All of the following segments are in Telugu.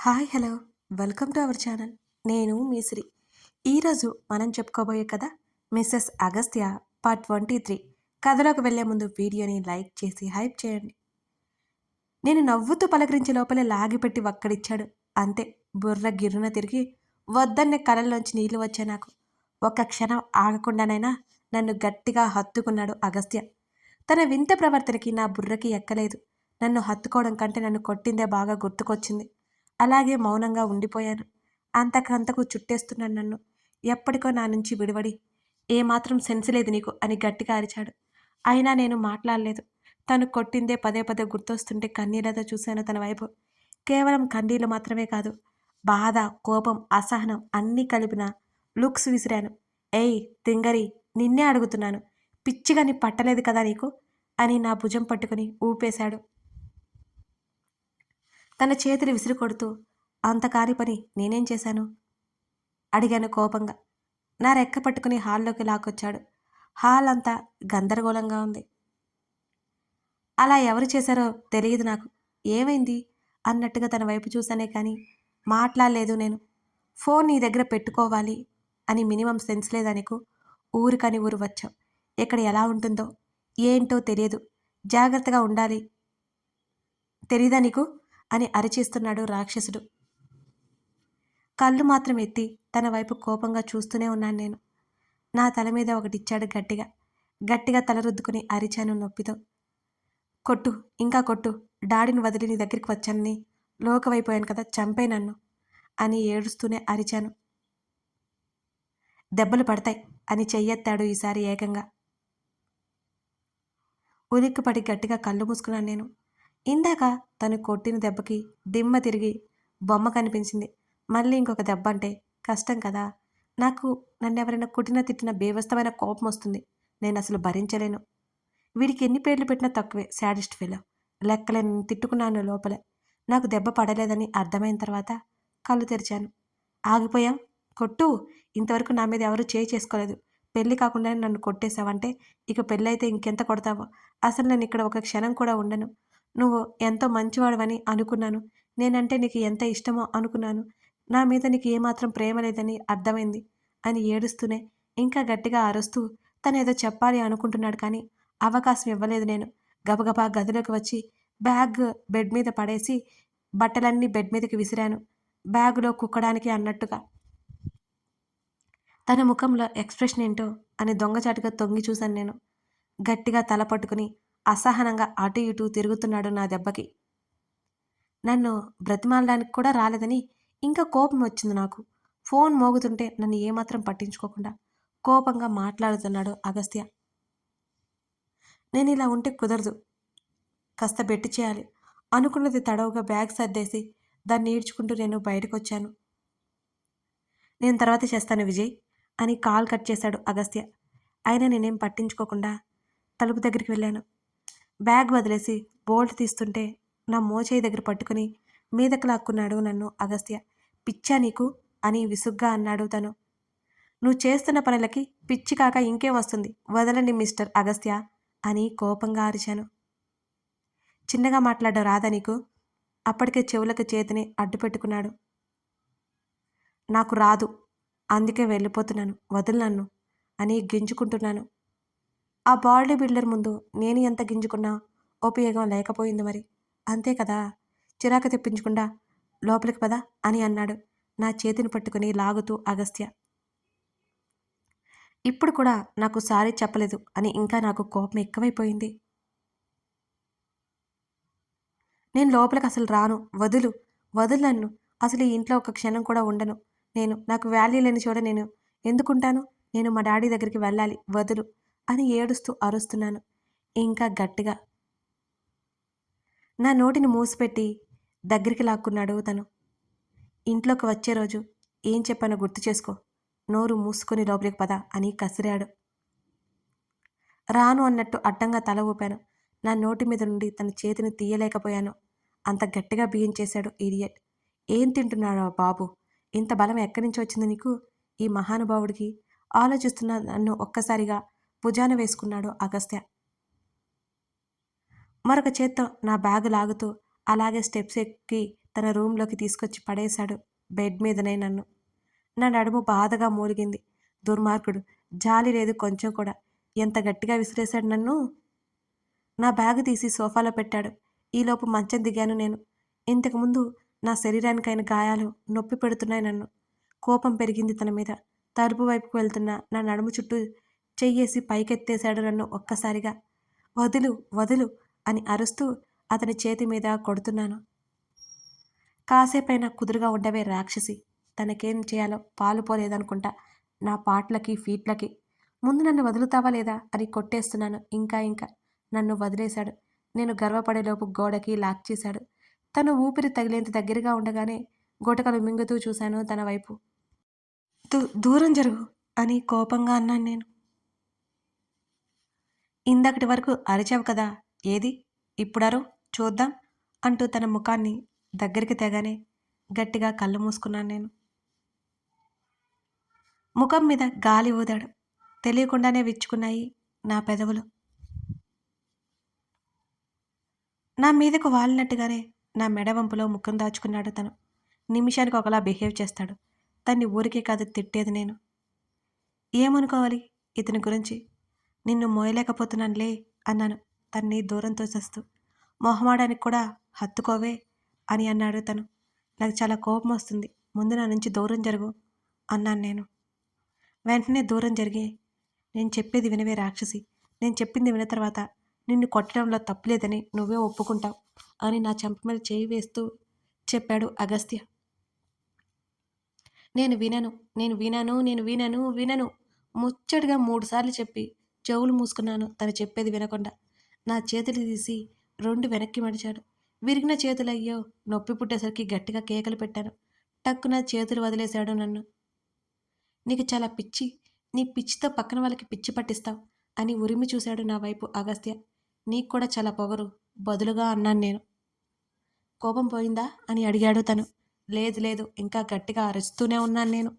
Hi hello welcome to our channel. నేను మీశ్రీ. ఈరోజు మనం చెప్పుకోబోయే కథ మిస్సెస్ అగస్త్య పార్ట్ 23. కథలోకి వెళ్లే ముందు వీడియోని లైక్ చేసి హైప్ చేయండి. నేను నవ్వుతూ పలకరించే లోపలే లాగిపెట్టి వక్కడిచ్చాడు. అంతే, బుర్ర గిర్రున తిరిగి వద్దన్నే కళ్ళల్లోంచి నీళ్లు వచ్చాయి నాకు. ఒక్క క్షణం ఆగకుండానైనా నన్ను గట్టిగా హత్తుకున్నాడు అగస్త్య. తన వింత ప్రవర్తనకి నా బుర్రకి ఎక్కలేదు. నన్ను హత్తుకోవడం కంటే నన్ను కొట్టిందే బాగా గుర్తుకొచ్చింది. అలాగే మౌనంగా ఉండిపోయాను. అంతకంతకు చుట్టేస్తున్నాడు నన్ను. ఎప్పటికో నా నుంచి విడివడి, ఏమాత్రం సెన్స్ లేదు నీకు అని గట్టిగా అరిచాడు. అయినా నేను మాట్లాడలేదు. తను కొట్టిందే పదే పదే గుర్తొస్తుంటే కన్నీళ్లతో చూశాను తన వైపు. కేవలం కన్నీళ్లు మాత్రమే కాదు, బాధ, కోపం, అసహనం అన్నీ కలిపిన లుక్స్ విసిరాను. ఏయ్ తింగరి, నిన్నే అడుగుతున్నాను, పిచ్చిగా నీ పట్టలేదు కదా నీకు అని నా భుజం పట్టుకుని ఊపేశాడు. తన చేతులు విసిరి కొడుతూ, అంత కాని పని నేనేం చేశాను అడిగాను కోపంగా. నా రెక్క పట్టుకుని హాల్లోకి లాక్కొచ్చాడు. హాల్ అంతా గందరగోళంగా ఉంది. అలా ఎవరు చేశారో తెలియదు నాకు. ఏమైంది అన్నట్టుగా తన వైపు చూశానే కానీ మాట్లాడలేదు నేను. ఫోన్ నీ దగ్గర పెట్టుకోవాలి అని మినిమం సెన్స్ లేదా నీకు? ఊరికని ఊరు వచ్చావు. ఇక్కడ ఎలా ఉంటుందో ఏంటో తెలియదు. జాగ్రత్తగా ఉండాలి తెలీదా నీకు అని అరిచేస్తున్నాడు రాక్షసుడు. కళ్ళు మాత్రం ఎత్తి తన వైపు కోపంగా చూస్తూనే ఉన్నాను నేను. నా తల మీద ఒకటిచ్చాడు గట్టిగా. గట్టిగా తల రుద్దుకుని అరిచాను నొప్పితో. కొట్టు, ఇంకా కొట్టు, డాడీని వదిలి నీ దగ్గరికి వచ్చానని లోకవైపోయాను కదా, చంపే నన్ను అని ఏడుస్తూనే అరిచాను. దెబ్బలు పడతాయి అని చెయ్యెత్తాడు ఈసారి ఏకంగా. ఉలిక్కిపడి గట్టిగా కళ్ళు మూసుకున్నాను నేను. ఇందాక తను కొట్టిన దెబ్బకి దిమ్మ తిరిగి బొమ్మ కనిపించింది. మళ్ళీ ఇంకొక దెబ్బ అంటే కష్టం కదా. నాకు నన్నెవరైనా కొట్టినా తిట్టిన బేవస్తమైన కోపం వస్తుంది. నేను అసలు భరించలేను. వీడికి ఎన్ని పేర్లు పెట్టినా తక్కువే, శాడిస్ట్ ఫెలో. లెక్కలేని తిట్టుకున్నాను లోపలే. నాకు దెబ్బ పడలేదని అర్థమైన తర్వాత కళ్ళు తెరిచాను. ఆగిపోయాం, కొట్టు. ఇంతవరకు నా మీద ఎవరూ చేయి చేసుకోలేదు. పెళ్లి కాకుండానే నన్ను కొట్టేశావంటే ఇక పెళ్ళైతే ఇంకెంత కొడతావో. అసలు నేను ఇక్కడ ఒక క్షణం కూడా ఉండను. నువ్వు ఎంతో మంచివాడవని అనుకున్నాను. నేనంటే నీకు ఎంత ఇష్టమో అనుకున్నాను. నా మీద నీకు ఏమాత్రం ప్రేమ లేదని అర్థమైంది అని ఏడుస్తూనే ఇంకా గట్టిగా అరుస్తూ తనేదో చెప్పాలి అనుకుంటున్నాడు కానీ అవకాశం ఇవ్వలేదు నేను. గబగబా గదిలోకి వచ్చి బ్యాగ్ బెడ్ మీద పడేసి బట్టలన్నీ బెడ్ మీదకి విసిరాను, బ్యాగులో కుక్కడానికి అన్నట్టుగా. తన ముఖంలో ఎక్స్ప్రెషన్ ఏంటో అని దొంగచాటుగా తొంగి చూశాను నేను. గట్టిగా తల పట్టుకుని అసహనంగా అటు ఇటు తిరుగుతున్నాడు నా దెబ్బకి. నన్ను బ్రతిమాలడానికి కూడా రాలేదని ఇంకా కోపం వచ్చింది నాకు. ఫోన్ మోగుతుంటే నన్ను ఏమాత్రం పట్టించుకోకుండా కోపంగా మాట్లాడుతున్నాడు అగస్త్య. నేను ఇలా ఉంటే కుదరదు, కాస్త బెట్టి చేయాలి అనుకున్నది తడవుగా బ్యాగ్ సర్దేసి దాన్ని ఈడ్చుకుంటూ నేను బయటకు వచ్చాను. నేను తర్వాత చేస్తాను విజయ్ అని కాల్ కట్ చేశాడు అగస్త్య. అయినా నేనేం పట్టించుకోకుండా తలుపు దగ్గరికి వెళ్ళాను. బ్యాగ్ వదిలేసి బోల్ట్ తీస్తుంటే నా మోచేయి దగ్గర పట్టుకుని మీదకు లాక్కున్నాడు నన్ను అగస్త్య. పిచ్చా నీకు అని విసుగ్గా అన్నాడు తను. నువ్వు చేస్తున్న పనులకి పిచ్చి కాక ఇంకేం వస్తుంది, వదలండి మిస్టర్ అగస్త్య అని కోపంగా అరిచాను. చిన్నగా మాట్లాడడం రాదా నీకు? అప్పటికే చెవులకు చేతిని అడ్డు పెట్టుకున్నాడు. నాకు రాదు, అందుకే వెళ్ళిపోతున్నాను, వదిలి నన్ను అని గింజుకుంటున్నాను. ఆ బాడీ బిల్డర్ ముందు నేను ఎంత గింజుకున్నా ఉపయోగం లేకపోయింది మరి. అంతే కదా, చిరాకు తెప్పించకుండా లోపలికి పద అని అన్నాడు నా చేతిని పట్టుకుని లాగుతూ అగస్త్య. ఇప్పుడు కూడా నాకు సారీ చెప్పలేదు అని ఇంకా నాకు కోపం ఎక్కువైపోయింది. నేను లోపలికి అసలు రాను, వదులు, వదులు నన్ను. అసలు ఈ ఇంట్లో ఒక క్షణం కూడా ఉండను నేను. నాకు వాల్యూ లేని చోట నేను ఎందుకుంటాను? నేను మా డాడీ దగ్గరికి వెళ్ళాలి, వదులు అని ఏడుస్తూ అరుస్తున్నాను ఇంకా గట్టిగా. నా నోటిని మూసిపెట్టి దగ్గరికి లాక్కున్నాడు తను. ఇంట్లోకి వచ్చే రోజు ఏం చెప్పానో గుర్తు చేసుకో, నోరు మూసుకొని లోపలికి పద అని కసిరాడు. రాను అన్నట్టు అడ్డంగా తల ఊపాను. నా నోటి మీద నుండి తన చేతిని తీయలేకపోయాను. అంత గట్టిగా బిగించేశాడు ఇడియట్. ఏం తింటున్నాడా బాబు, ఇంత బలం ఎక్కడి నుంచి వచ్చింది నీకు ఈ మహానుభావుడికి? ఆలోచిస్తున్న నన్ను ఒక్కసారిగా భుజాన వేసుకున్నాడు అగస్త్య. మరొక చేత్తో నా బ్యాగు లాగుతూ అలాగే స్టెప్స్ ఎక్కి తన రూమ్లోకి తీసుకొచ్చి పడేశాడు బెడ్ మీదనే నన్ను. నా నడుము బాధగా మూలిగింది. దుర్మార్గుడు, జాలి లేదు కొంచెం కూడా. ఎంత గట్టిగా విసిరేశాడు నన్ను. నా బ్యాగు తీసి సోఫాలో పెట్టాడు. ఈలోపు మంచం దిగాను నేను. ఇంతకుముందు నా శరీరానికైన గాయాలు నొప్పి పెడుతున్నాయి నన్ను. కోపం పెరిగింది తన మీద. తలుపు వైపుకు వెళ్తున్న నా నడుము చుట్టూ చెయ్యేసి పైకెత్తేశాడు నన్ను ఒక్కసారిగా. వదులు వదులు అని అరుస్తూ అతని చేతి మీద కొడుతున్నాను. కాసేపైనా కుదురుగా ఉండవే రాక్షసి. తనకేం చేయాలో పాలుపోలేదనుకుంటా నా పాటలకి ఫీట్లకి. ముందు నన్ను వదులుతావా లేదా అని కొట్టేస్తున్నాను. ఇంకా నన్ను వదిలేశాడు. నేను గర్వపడేలోపు గోడకి లాక్ చేశాడు. తను ఊపిరి తగిలేంత దగ్గరగా ఉండగానే గుటకలు మింగుతూ చూశాను తన వైపు. దూరం జరుగు అని కోపంగా అన్నాను నేను. ఇందాకటి వరకు అరిచావు కదా, ఏది ఇప్పుడరు చూద్దాం అంటూ తన ముఖాన్ని దగ్గరికి తెగానే గట్టిగా కళ్ళు మూసుకున్నాను నేను. ముఖం మీద గాలి ఊదాడు. తెలియకుండానే విచ్చుకున్నాయి నా పెదవులు. నా మీదకు వాలినట్టుగానే నా మెడవంపులో ముఖం దాచుకున్నాడు తను. నిమిషానికి ఒకలా బిహేవ్ చేస్తాడు. తన్ని ఊరికే కాదు తిట్టేది నేను. ఏమనుకోవాలి ఇతని గురించి? నిన్ను మోయలేకపోతున్నానులే అన్నాను తన్ని దూరం తోసేస్తూ. మొహమాడానికి కూడా హత్తుకోవే అని అన్నాడు తను. నాకు చాలా కోపం వస్తుంది. ముందు నా నుంచి దూరం జరుగు అన్నాను నేను. వెంటనే దూరం జరిగి, నేను చెప్పేది వినవే రాక్షసి. నేను చెప్పింది విన్న తర్వాత నిన్ను కొట్టడంలో తప్పులేదని నువ్వే ఒప్పుకుంటావు అని నా చెంప మీద చేయి వేస్తూ చెప్పాడు అగస్త్య. నేను వినను నేను వినను నేను వినను వినను ముచ్చటగా 3 సార్లు చెప్పి చెవులు మూసుకున్నాను తను చెప్పేది వినకుండా. నా చేతులు తీసి 2 వెనక్కి మడిచాడు. విరిగిన చేతులయ్యో నొప్పి పుట్టేసరికి గట్టిగా కేకలు పెట్టాను. టక్కున చేతులు వదిలేశాడు నన్ను. నీకు చాలా పిచ్చి. నీ పిచ్చితో పక్కన వాళ్ళకి పిచ్చి పట్టిస్తావు అని ఉరిమి చూశాడు నా వైపు అగస్త్య. నీకు కూడా చాలా పొగరు బదులుగా అన్నాను నేను. కోపం పోయిందా అని అడిగాడు తను. లేదు లేదు, ఇంకా గట్టిగా అరుస్తూనే ఉన్నాను నేను.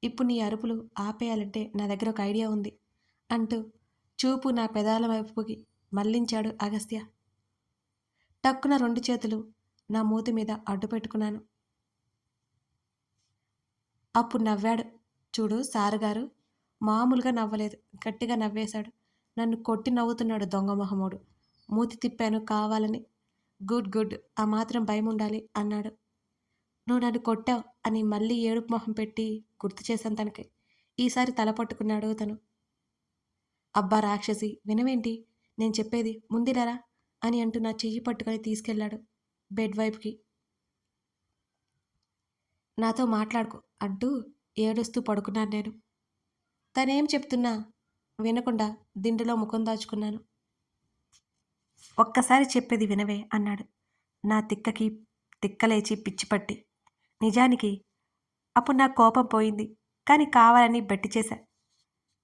ఇప్పుడు నీ అరుపులు ఆపేయాలంటే నా దగ్గర ఒక ఐడియా ఉంది అంటూ చూపు నా పెదాల వైపుకి మళ్లించాడు అగస్త్య. టక్కున 2 చేతులు నా మూతి మీద అడ్డు పెట్టుకున్నాను. అప్పుడు నవ్వాడు. చూడు సారుగారు, మామూలుగా నవ్వలేదు, గట్టిగా నవ్వేశాడు. నన్ను కొట్టి నవ్వుతున్నాడు దొంగ మొహమోడు. మూతి తిప్పాను కావాలని. గుడ్ గుడ్, ఆ మాత్రం భయం ఉండాలి అన్నాడు. నువ్వు నన్ను కొట్టావు అని మళ్ళీ ఏడుపు మొహం పెట్టి గుర్తు చేశాను తనకి. ఈసారి తల పట్టుకున్నాడు తను. అబ్బా రాక్షసి, వినవేంటి నేను చెప్పేది, ముందిరారా అని అంటూ నా చెయ్యి పట్టుకొని తీసుకెళ్లాడు బెడ్ వైపుకి. నాతో మాట్లాడుకో అంటూ ఏడుస్తూ పడుకున్నాను నేను. తనేం చెప్తున్నా వినకుండా దిండులో ముఖం దాచుకున్నాను. ఒక్కసారి చెప్పేది వినవే అన్నాడు. నా తిక్కకి తిక్కలేచి పిచ్చిపట్టి. నిజానికి అప్పుడు నా కోపం పోయింది, కానీ కావాలని బెట్టి చేశా.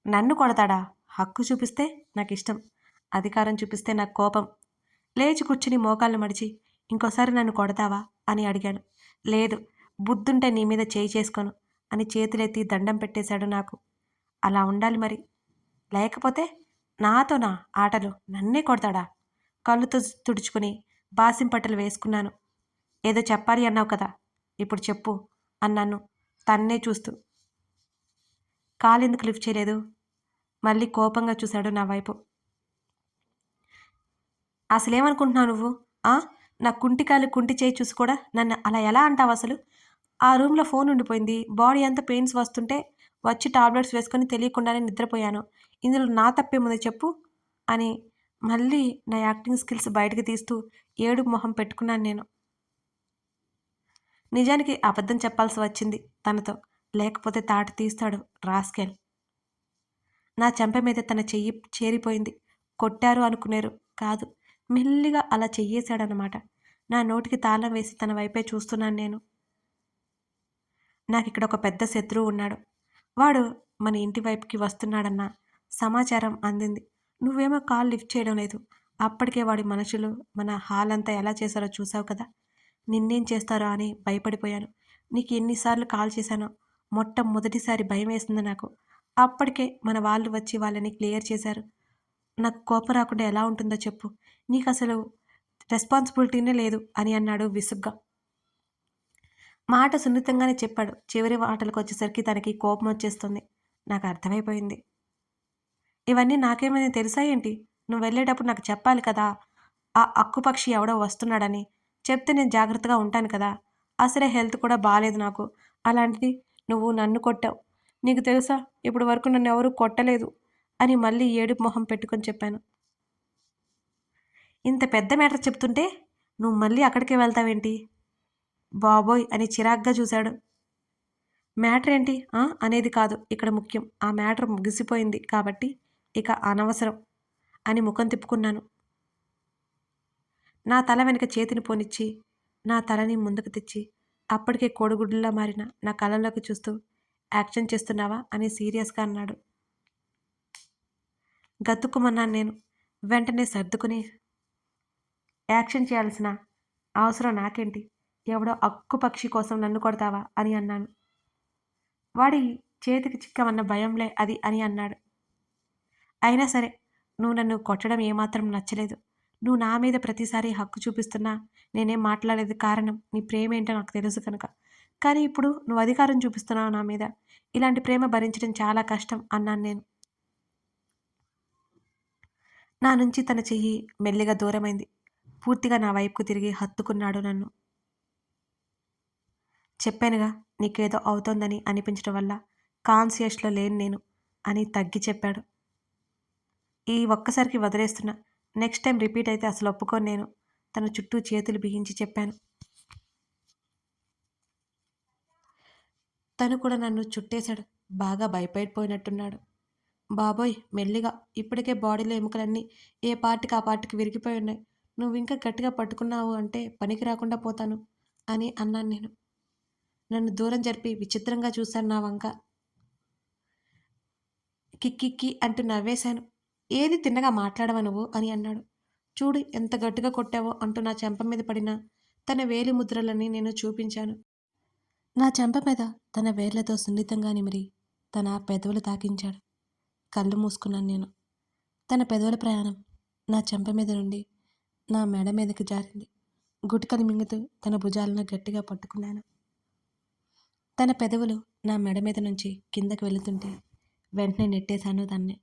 నన్ను కొడతాడా? హక్కు చూపిస్తే నాకు ఇష్టం, అధికారం చూపిస్తే నాకు కోపం. లేచి కూర్చుని మోకాళ్ళు మడిచి, ఇంకోసారి నన్ను కొడతావా అని అడిగాను. లేదు, బుద్ధుంటే నీ మీద చేయి చేసుకోను అని చేతులెత్తి దండం పెట్టేశాడు నాకు. అలా ఉండాలి మరి, లేకపోతే నాతోనా ఆటలు? నన్నే కొడతాడా? కళ్ళు తుడుచుకుని బాసింపట్టలు వేసుకున్నాను. ఏదో చెప్పాలి అన్నావు కదా, ఇప్పుడు చెప్పు అన్నాను తన్నే చూస్తూ. కాలెందుకు లిఫ్ట్ చేయలేదు? మళ్ళీ కోపంగా చూశాడు నా వైపు. అసలేమనుకుంటున్నావు నువ్వు? నా కుంటి కాలు కుంటి చేయి చూసి కూడా నన్ను అలా ఎలా అంటావు అసలు? ఆ రూమ్లో ఫోన్ ఉండిపోయింది. బాడీ అంతా పెయిన్స్ వస్తుంటే వచ్చి టాబ్లెట్స్ వేసుకొని తెలియకుండానే నిద్రపోయాను. ఇందులో నా తప్పేముంది చెప్పు అని మళ్ళీ నా యాక్టింగ్ స్కిల్స్ బయటకు తీస్తూ ఏడుపు మొహం పెట్టుకున్నాను నేను. నిజానికి అబద్ధం చెప్పాల్సి వచ్చింది తనతో, లేకపోతే తాటి తీస్తాడు రాస్కెల్. నా చెంప మీద తన చెయ్యి చేరిపోయింది. కొట్టారు అనుకునేరు కాదు, మెల్లిగా అలా చెయ్యేశాడనమాట. నా నోటికి తాళం వేసి తన వైపే చూస్తున్నాను నేను. నాకు ఇక్కడ ఒక పెద్ద శత్రువు ఉన్నాడు. వాడు మన ఇంటి వైపుకి వస్తున్నాడన్న సమాచారం అందింది. నువ్వేమో కాల్ లిఫ్ట్ చేయడం లేదు. అప్పటికే వాడి మనుషులు మన హాల్ అంతా ఎలా చేశారో చూసావు కదా. నిన్నేం చేస్తారో అని భయపడిపోయాను. నీకు ఎన్నిసార్లు కాల్ చేశానో. మొట్టమొదటిసారి భయం వేసింది నాకు. అప్పటికే మన వాళ్ళు వచ్చి వాళ్ళని క్లియర్ చేశారు. నాకు కోపం రాకుండా ఎలా ఉంటుందో చెప్పు. నీకు అసలు రెస్పాన్సిబిలిటీనే లేదు అని అన్నాడు విసుగ్గా. మాట సున్నితంగానే చెప్పాడు. చివరి మాటలకు వచ్చేసరికి తనకి కోపం వచ్చేస్తుంది. నాకు అర్థమైపోయింది. ఇవన్నీ నాకేమైనా తెలుసా ఏంటి? నువ్వు వెళ్ళేటప్పుడు నాకు చెప్పాలి కదా! ఆ అక్కుపక్షి ఎవడో వస్తున్నాడని. చెప్తే నేను జాగ్రత్తగా ఉంటాను కదా! అసలే హెల్త్ కూడా బాలేదు నాకు. అలాంటిది నువ్వు నన్ను కొట్టావు. నీకు తెలుసా ఇప్పటి వరకు నన్నెవరూ కొట్టలేదు అని మళ్ళీ ఏడుపు మొహం పెట్టుకొని చెప్పాను. ఇంత పెద్ద మ్యాటర్ చెప్తుంటే నువ్వు మళ్ళీ అక్కడికే వెళ్తావేంటి? బాబోయ్! అని చిరాగ్గా చూశాడు. మ్యాటర్ ఏంటి అనేది కాదు ఇక్కడ ముఖ్యం. ఆ మ్యాటర్ ముగిసిపోయింది కాబట్టి ఇక అనవసరం అని ముఖం తిప్పుకున్నాను. నా తల వెనక చేతిని పోనిచ్చి నా తలని ముందుకు తెచ్చి అప్పటికే కోడిగుడ్డులా మారిన నా కళ్ళలోకి చూస్తూ యాక్షన్ చేస్తున్నావా అని సీరియస్గా అన్నాడు. గతుక్కుమన్నాను నేను. వెంటనే సర్దుకుని యాక్షన్ చేయాల్సిన అవసరం నాకేంటి? ఎవడో అక్కుపక్షి కోసం నన్ను కొడతావా అని అన్నాను. వాడి చేతికి చిక్కమన్న భయంలే అది అని అన్నాడు. అయినా సరే నువ్వు నన్ను కొట్టడం ఏమాత్రం నచ్చలేదు. నువ్వు నా మీద ప్రతిసారి హక్కు చూపిస్తున్నా నేనేం మాట్లాడలేదు. కారణం నీ ప్రేమ ఏంటో నాకు తెలుసు కనుక. కానీ ఇప్పుడు నువ్వు అధికారం చూపిస్తున్నావు నా మీద. ఇలాంటి ప్రేమ భరించడం చాలా కష్టం అన్నాను నేను. నా నుంచి తన చెయ్యి మెల్లిగా దూరమైంది. పూర్తిగా నా వైపుకు తిరిగి హత్తుకున్నాడు నన్ను. చెప్పానుగా నీకేదో అవుతోందని అనిపించడం వల్ల కాన్షియస్లో లేను నేను అని తగ్గి చెప్పాడు. ఈ ఒక్కసారికి వదిలేస్తున్నా. నెక్స్ట్ టైం రిపీట్ అయితే అసలు ఒప్పుకోను నేను. తన చుట్టూ చేతులు బిగించి చెప్పాను. తను కూడా నన్ను చుట్టేశాడు. బాగా భయపడిపోయినట్టున్నాడు. బాబోయ్! మెల్లిగా ఇప్పటికే బాడీలో ఎముకలన్నీ ఏ పార్ట్‌కి ఆ పార్ట్‌కి విరిగిపోయి ఉన్నాయి. నువ్వింకా గట్టిగా పట్టుకున్నావు అంటే పనికి రాకుండా పోతాను అని అన్నాను నేను. నన్ను దూరం జరిపి విచిత్రంగా చూశాడు నా వంక. కిక్కిక్కి అంటూ నవ్వేశాను. ఏది తిన్నగా మాట్లాడవా నువ్వు అని అన్నాడు. చూడు ఎంత గట్టిగా కొట్టావో అంటూ నా చెంప మీద పడిన తన వేలి ముద్రలని నేను చూపించాను. నా చెంప మీద తన వేళ్లతో సున్నితంగా నిమిరి తన పెదవులు తాకించాడు. కళ్ళు మూసుకున్నాను నేను. తన పెదవుల ప్రయాణం నా చెంప మీద నుండి నా మెడ మీదకి జారింది. గుటకలు మింగుతూ తన భుజాలను గట్టిగా పట్టుకున్నాను. తన పెదవులు నా మెడ మీద నుంచి కిందకి వెళుతుంటే వెంటనే నెట్టేశాను దాన్ని.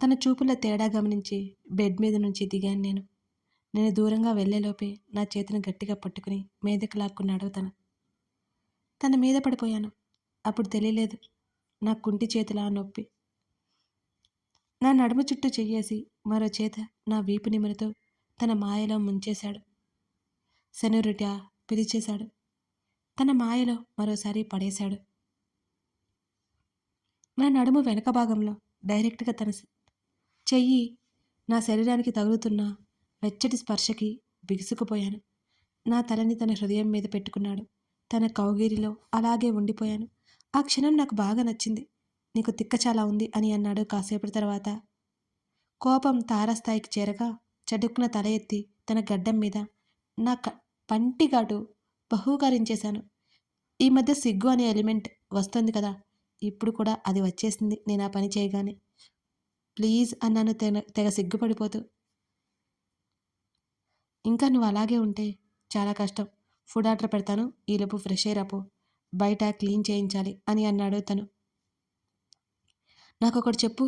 తన చూపుల తేడా గమనించి బెడ్ మీద నుంచి దిగాను నేను. నేను దూరంగా వెళ్లేలోపే నా చేతిని గట్టిగా పట్టుకుని మీదకి లాక్కున్నాడు తను. తన మీద పడిపోయాను. అప్పుడు తెలియలేదు నా కుంటి చేతిలా నొప్పి. నా నడుము చుట్టూ చెయ్యేసి మరో చేత నా వీపు నిమురుతూ తన మాయలో ముంచేశాడు. సెనోరిటా పిలిచేశాడు. తన మాయలో మరోసారి పడేశాడు. నా నడుము వెనక భాగంలో డైరెక్ట్గా తన చెయ్యి నా శరీరానికి తగులుతున్న వెచ్చటి స్పర్శకి బిగుసుకుపోయాను. నా తలని తన హృదయం మీద పెట్టుకున్నాడు. తన కౌగిలిలో అలాగే ఉండిపోయాను. ఆ క్షణం నాకు బాగా నచ్చింది. నీకు తిక్క చాలా ఉంది అని అన్నాడు కాసేపటి తర్వాత. కోపం తారాస్థాయికి చేరగా చటుక్కున తల ఎత్తి తన గడ్డం మీద నా పంటిగాటు బహూకరించేశాను. ఈ మధ్య సిగ్గు అనే ఎలిమెంట్ వస్తుంది కదా, ఇప్పుడు కూడా అది వచ్చేసింది నేను ఆ పని చేయగానే. ప్లీజ్ అన్నాను తెగ సిగ్గుపడిపోతూ. ఇంకా నువ్వు అలాగే ఉంటే చాలా కష్టం. ఫుడ్ ఆర్డర్ పెడతాను, ఈలోపు ఫ్రెష్ ఎయిర్ అప్పు, బయట క్లీన్ చేయించాలి అని అన్నాడు తను. నాకొకటి చెప్పు,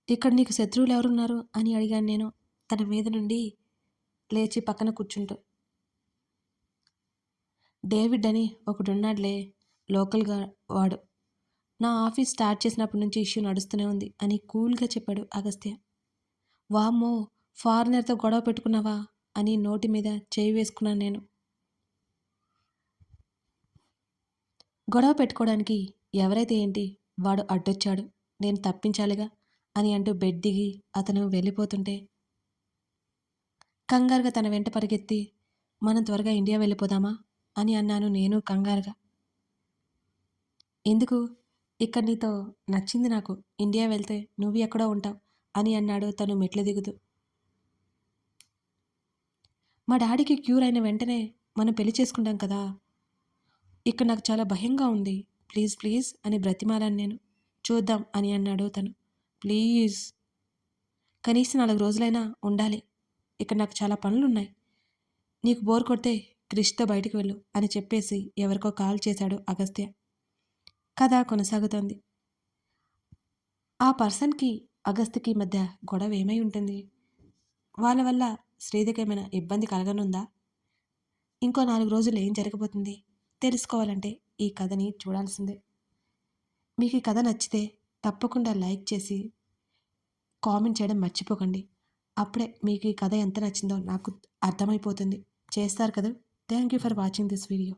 ఇక్కడ నీకు శత్రువులు ఎవరున్నారు అని అడిగాను నేను తన మీద నుండి లేచి పక్కన కూర్చుంటూ. డేవిడ్ అని ఒకడున్నాడులే, లోకల్గా వాడు. నా ఆఫీస్ స్టార్ట్ చేసినప్పటి నుంచి ఇష్యూ నడుస్తూనే ఉంది అని కూల్గా చెప్పాడు అగస్త్య. వామ్మో, ఫారినర్తో గొడవ పెట్టుకున్నావా అని నోటి మీద చేయి వేసుకున్నాను నేను. గొడవ పెట్టుకోవడానికి ఎవరైతే ఏంటి, వాడు అడ్డొచ్చాడు, నేను తప్పించాలిగా అని అంటూ బెడ్ దిగి అతను వెళ్ళిపోతుంటే కంగారుగా తన వెంట పరిగెత్తి మనం త్వరగా ఇండియా వెళ్ళిపోదామా అని అన్నాను నేను కంగారుగా. ఎందుకు, ఇక్కడ నీతో నచ్చింది నాకు, ఇండియా వెళ్తే నువ్వు ఎక్కడో ఉంటావు అని అన్నాడు తను మెట్లు దిగుతూ. మా డాడీకి క్యూర్ అయిన వెంటనే మనం పెళ్లి చేసుకుంటాం కదా, ఇక్కడ నాకు చాలా భయంగా ఉంది, ప్లీజ్ ప్లీజ్ అని బ్రతిమాలాను నేను. చూద్దాం అని అన్నాడు తను. ప్లీజ్, కనీసం 4 రోజులైనా ఉండాలి. ఇక్కడ నాకు చాలా పనులున్నాయి. నీకు బోర్ కొడితే క్రిష్‌తో బయటికి వెళ్ళు అని చెప్పేసి ఎవరికో కాల్ చేశాడు అగస్త్య. కథ కొనసాగుతోంది. ఆ పర్సన్‌కి, అగస్త్యకి మధ్య గొడవ ఏమై ఉంటుంది? వాళ్ళ వల్ల శ్రీధర్‌కేమైనా ఇబ్బంది కలగనుందా? ఇంకో 4 రోజుల్లో ఏం జరగబోతుంది? తెలుసుకోవాలంటే ఈ కథని చూడాల్సిందే. మీకు ఈ కథ నచ్చితే తప్పకుండా లైక్ చేసి కామెంట్ చేయడం మర్చిపోకండి. అప్పుడే మీకు ఈ కథ ఎంత నచ్చిందో నాకు అర్థమైపోతుంది. చేస్తారు కదూ! Thank you for watching this video.